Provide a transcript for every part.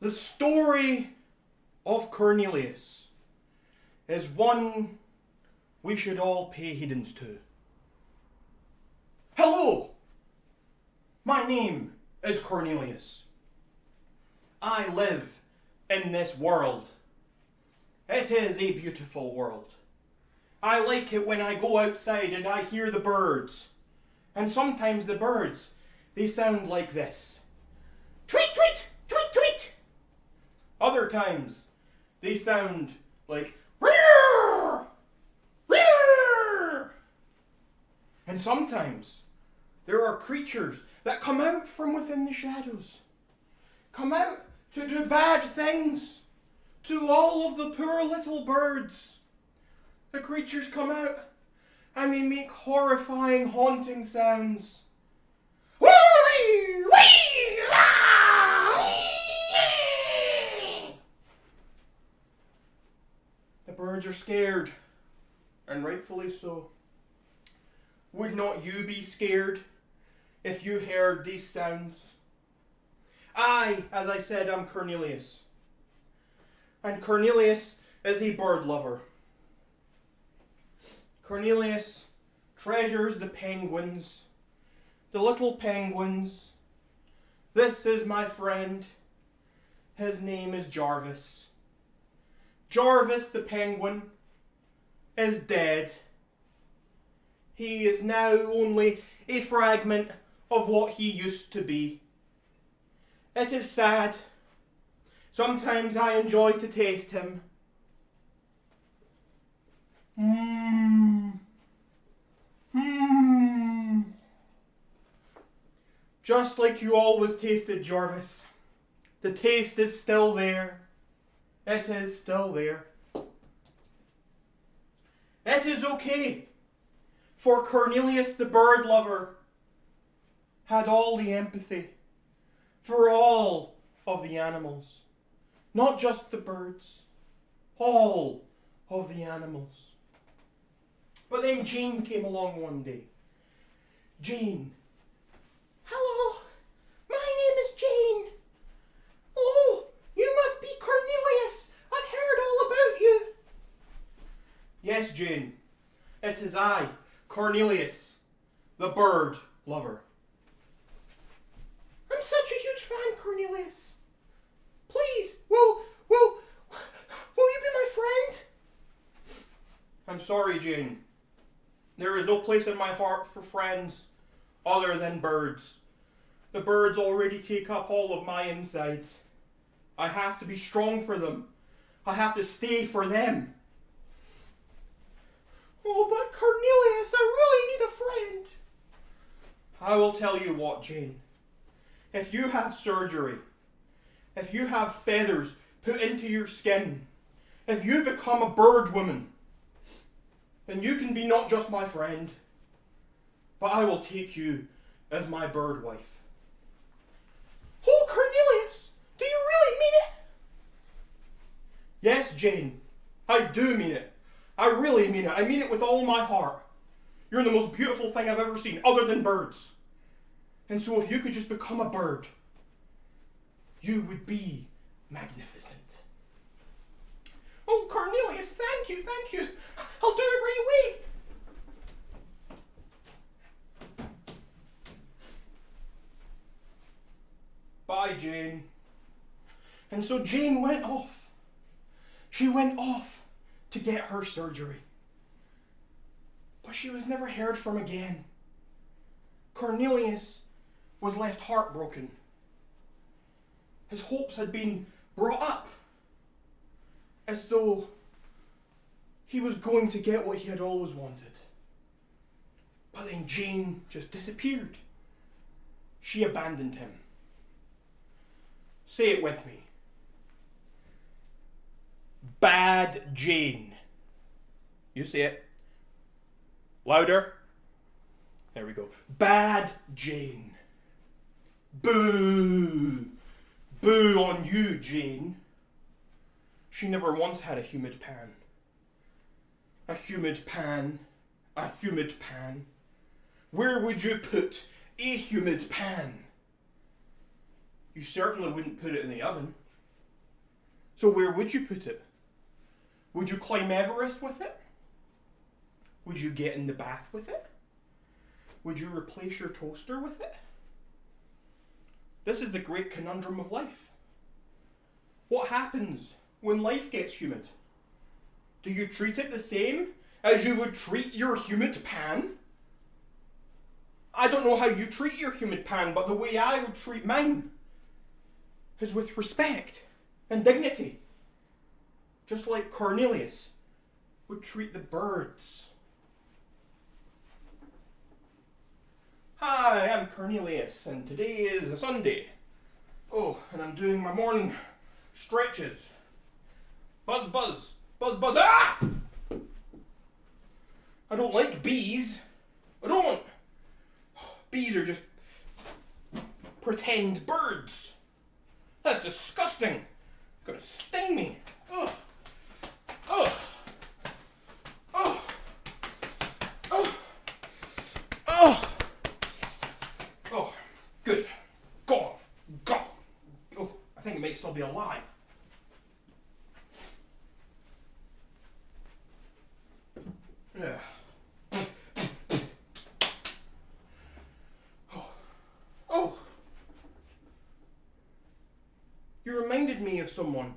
The story of Cornelius is one we should all pay heedance to. Hello! My name is Cornelius. I live in this world. It is a beautiful world. I like it when I go outside and I hear the birds. And sometimes the birds, they sound like this. Tweet, tweet, tweet, tweet. Other times, they sound like rear, rear. And sometimes, there are creatures that come out from within the shadows. Come out to do bad things to all of the poor little birds. The creatures come out and they make horrifying, haunting sounds. The birds are scared, and rightfully so. Would not you be scared if you heard these sounds? I, as I said, am Cornelius. And Cornelius is a bird lover. Cornelius treasures the penguins, the little penguins. This is my friend. His name is Jarvis. Jarvis the penguin is dead. He is now only a fragment of what he used to be. It is sad. Sometimes I enjoy to taste him. Just like you always tasted, Jarvis. The taste is still there. It is still there. It is okay, for Cornelius the bird lover had all the empathy for all of the animals. Not just the birds. All of the animals. But then Jane came along one day. Jane. Hello, my name is Jane. Oh, you must be Cornelius. I've heard all about you. Yes, Jane. It is I, Cornelius, the bird lover. I'm such a huge fan, Cornelius. Please, will you be my friend? I'm sorry, Jane. There is no place in my heart for friends other than birds. The birds already take up all of my insides. I have to be strong for them. I have to stay for them. Oh, but Cornelius, I really need a friend. I will tell you what, Jane. If you have surgery, if you have feathers put into your skin, if you become a bird woman, then you can be not just my friend, but I will take you as my bird wife. Oh, Cornelius, do you really mean it? Yes, Jane, I do mean it. I really mean it. I mean it with all my heart. You're the most beautiful thing I've ever seen, other than birds. And so if you could just become a bird, you would be magnificent. Oh, Cornelius, thank you, thank you. I'll do it right away. Bye, Jane. And so Jane went off. She went off to get her surgery. But she was never heard from again. Cornelius was left heartbroken. His hopes had been brought up as though he was going to get what he had always wanted. But then Jane just disappeared. She abandoned him. Say it with me. Bad Jane. You say it. Louder. There we go. Bad Jane. Boo. Boo on you, Jane. She never once had a humid pan. A humid pan. A humid pan. Where would you put a humid pan? You certainly wouldn't put it in the oven. So where would you put it? Would you climb Everest with it? Would you get in the bath with it? Would you replace your toaster with it? This is the great conundrum of life. What happens when life gets humid? Do you treat it the same as you would treat your humid pan? I don't know how you treat your humid pan, but the way I would treat mine is with respect and dignity. Just like Cornelius would treat the birds. Hi, I'm Cornelius, and today is a Sunday. Oh, and I'm doing my morning stretches. Buzz, buzz, buzz, buzz, ah! I don't like bees. I don't. Bees are just pretend birds. That's disgusting. It's gonna sting me. Ugh. Ugh. Ugh. Ugh. Ugh. Oh, good. Gone. Gone. Oh, I think it might still be alive. Yeah. Oh. You reminded me of someone.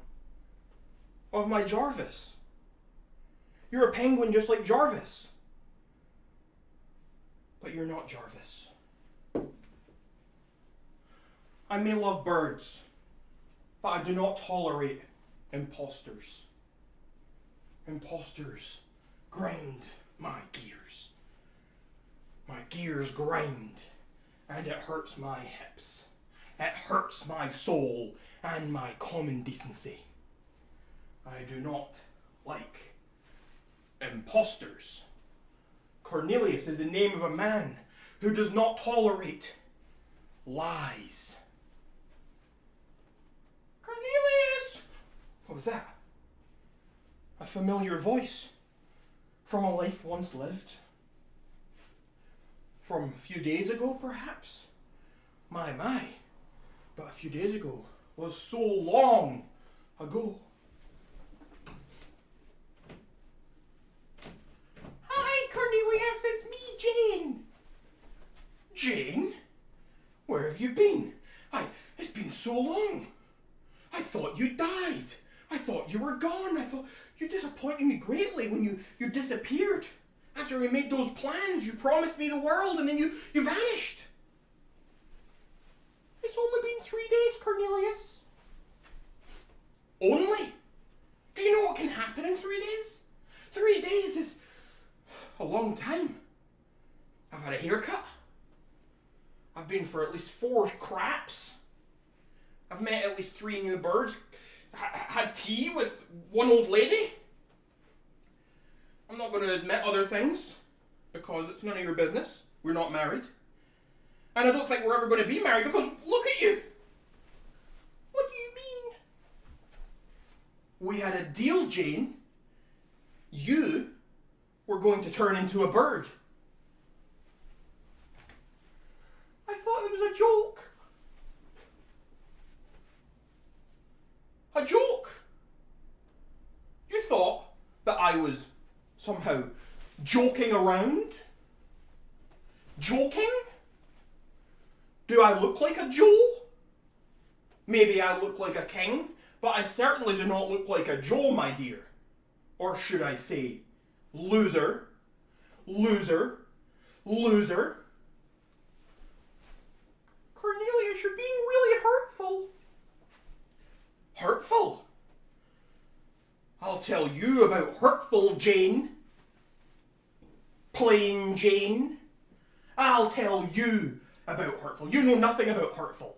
Of my Jarvis. You're a penguin just like Jarvis. But you're not Jarvis. I may love birds, but I do not tolerate imposters. Imposters grind my gears. My gears grind, and it hurts my hips. It hurts my soul and my common decency. I do not like imposters. Cornelius is the name of a man who does not tolerate lies. Cornelius! What was that? A familiar voice from a life once lived. From a few days ago, perhaps? My. But a few days ago was so long ago. Hi, Cornelius, it's me, Jane. Jane? Where have you been? It's been so long. I thought you died. I thought you were gone. I thought you disappointed me greatly when you disappeared. After we made those plans, you promised me the world and then you vanished. It's only been 3 days, Cornelius. Only? Do you know what can happen in 3 days? 3 days is a long time. I've had a haircut. I've been for at least 4 craps. I've met at least 3 new birds. Had tea with one old lady. I'm not going to admit other things because it's none of your business. We're not married. And I don't think we're ever going to be married because look at you. What do you mean? We had a deal, Jane. You were going to turn into a bird. I thought it was a joke. A joke? You thought that I was somehow joking around? Joking? Do I look like a Joe? Maybe I look like a king, but I certainly do not look like a Joe, my dear. Or should I say, loser, loser, loser. Cornelius, you're being really hurtful. Hurtful? I'll tell you about hurtful Jane. Plain Jane. I'll tell you about hurtful. You know nothing about hurtful.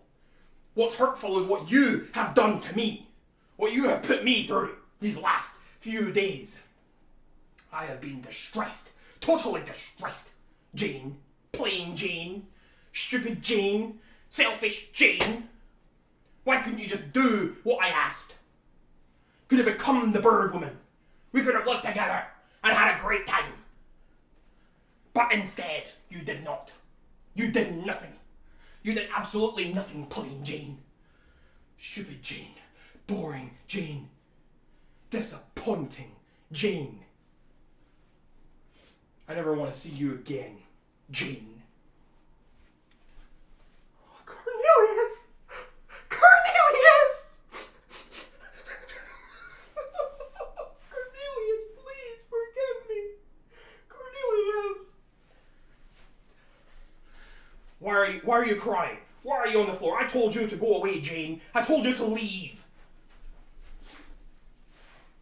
What's hurtful is what you have done to me. What you have put me through these last few days. I have been distressed. Totally distressed. Jane. Plain Jane. Stupid Jane. Selfish Jane. Why couldn't you just do what I asked? Could have become the bird woman. We could have lived together and had a great time. But instead, you did not. You did nothing. You did absolutely nothing, plain Jane. Stupid Jane. Boring Jane. disappointing, Jane. I never want to see you again, Jane. Cornelius! Cornelius! Cornelius, please forgive me. Cornelius! Why are you crying? Why are you on the floor? I told you to go away, Jane. I told you to leave.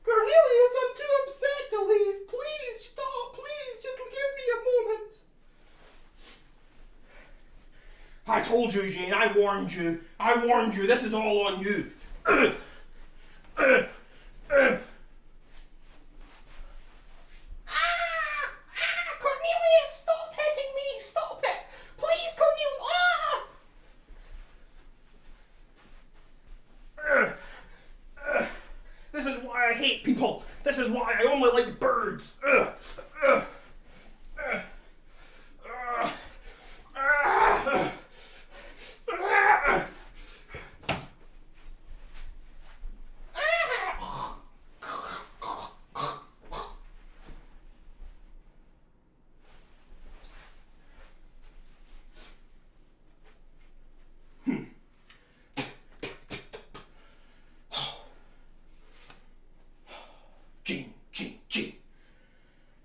Cornelius, I'm too upset to leave. Please stop. Please, just give me a moment. I told you, Jane. I warned you. I warned you. This is all on you. Cornelius, stop hitting me. Stop it. Please, Cornelius. This is why I hate people. This is why I only like birds. Jane.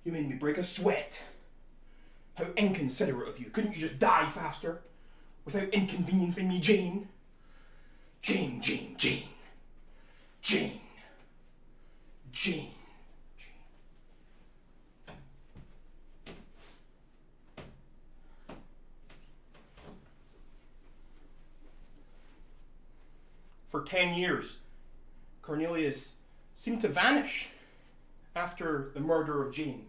You made me break a sweat. How inconsiderate of you. Couldn't you just die faster? Without inconveniencing me, Jane? Jane. For 10 years, Cornelius seemed to vanish after the murder of Jane.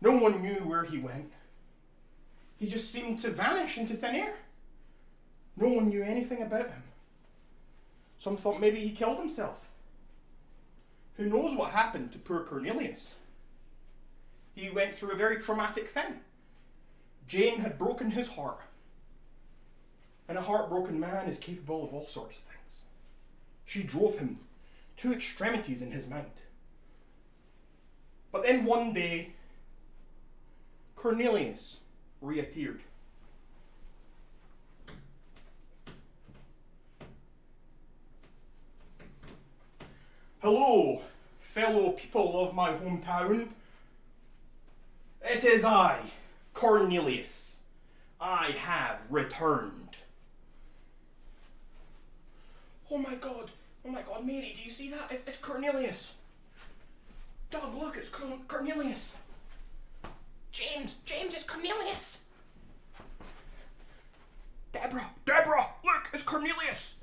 No one knew where he went. He just seemed to vanish into thin air. No one knew anything about him. Some thought maybe he killed himself. Who knows what happened to poor Cornelius? He went through a very traumatic thing. Jane had broken his heart. And a heartbroken man is capable of all sorts of things. She drove him to extremities in his mind. But then one day, Cornelius reappeared. Hello, fellow people of my hometown. It is I, Cornelius. I have returned. Oh my God, Mary, do you see that? It's Cornelius. Doug, look, it's Cornelius. James, it's Cornelius. Deborah, look, it's Cornelius.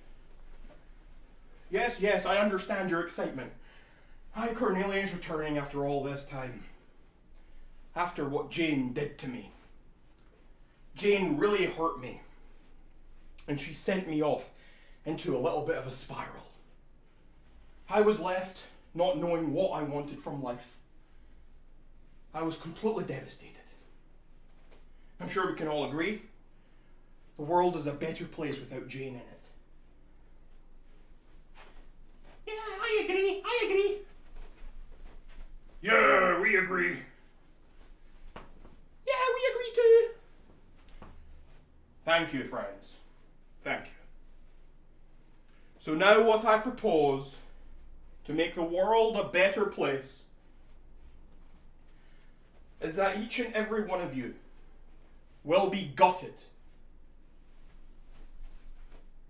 Yes, I understand your excitement. I, Cornelius, returning after all this time. After what Jane did to me. Jane really hurt me. And she sent me off into a little bit of a spiral. I was left not knowing what I wanted from life. I was completely devastated. I'm sure we can all agree, the world is a better place without Jane in it. Yeah, I agree. Yeah, we agree. Yeah, we agree too. Thank you, friends. Thank you. So now what I propose to make the world a better place is that each and every one of you will be gutted.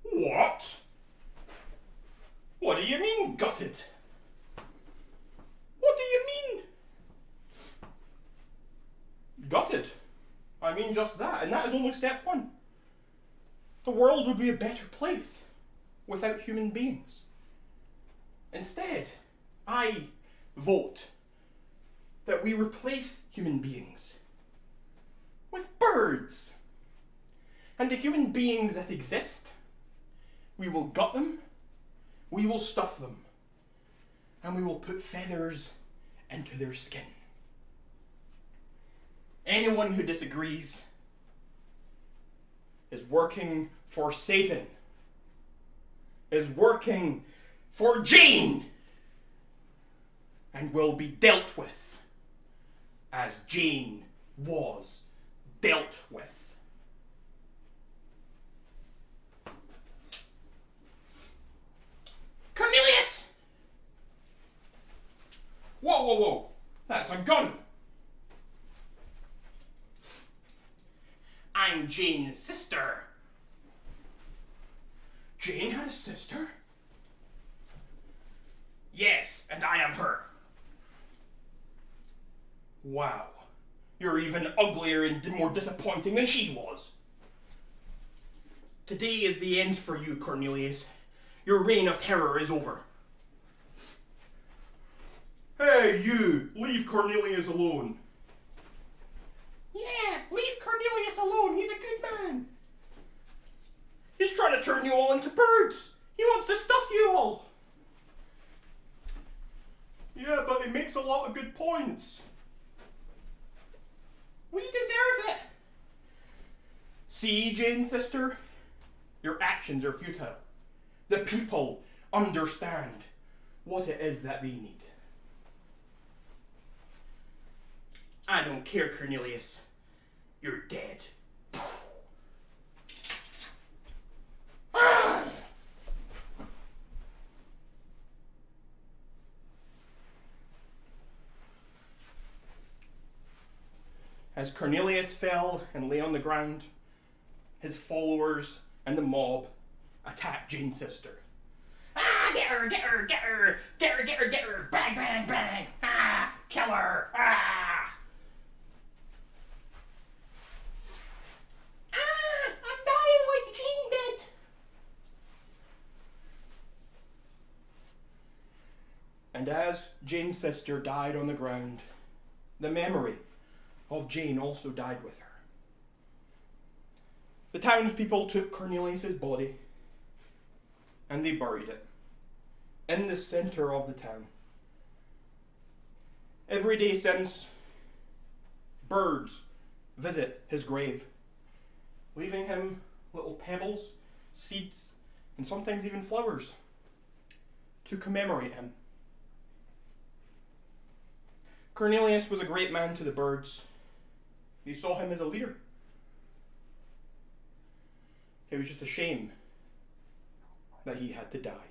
What? What do you mean, gutted? What do you mean? Gutted. I mean just that, and that is only step one. The world would be a better place without human beings. Instead, I vote that we replace human beings with birds. And the human beings that exist, we will gut them, we will stuff them, and we will put feathers into their skin. Anyone who disagrees is working for Satan, is working for Jane. and will be dealt with as Jane was dealt with. Cornelius! Whoa, whoa, whoa! That's a gun! I'm Jane's sister. Jane had a sister? Yes, and I am her. Wow. You're even uglier and more disappointing than she was. Today is the end for you, Cornelius. Your reign of terror is over. Hey, you! Leave Cornelius alone. Yeah, leave Cornelius alone. He's a good man. He's trying to turn you all into birds. He wants to stuff you all. Yeah, but he makes a lot of good points. We deserve it. See, Jane, sister? Your actions are futile. The people understand what it is that they need. I don't care, Cornelius. You're dead. As Cornelius fell and lay on the ground, his followers and the mob attacked Jane's sister. Ah, get her, get her, get her, get her, get her, get her, bang, bang, bang, ah, kill her, ah. Ah, I'm dying like Jane did. And as Jane's sister died on the ground, the memory of Jane also died with her. The townspeople took Cornelius's body and they buried it in the centre of the town. Every day since, birds visit his grave, leaving him little pebbles, seeds, and sometimes even flowers to commemorate him. Cornelius was a great man to the birds. They saw him as a leader. It was just a shame that he had to die.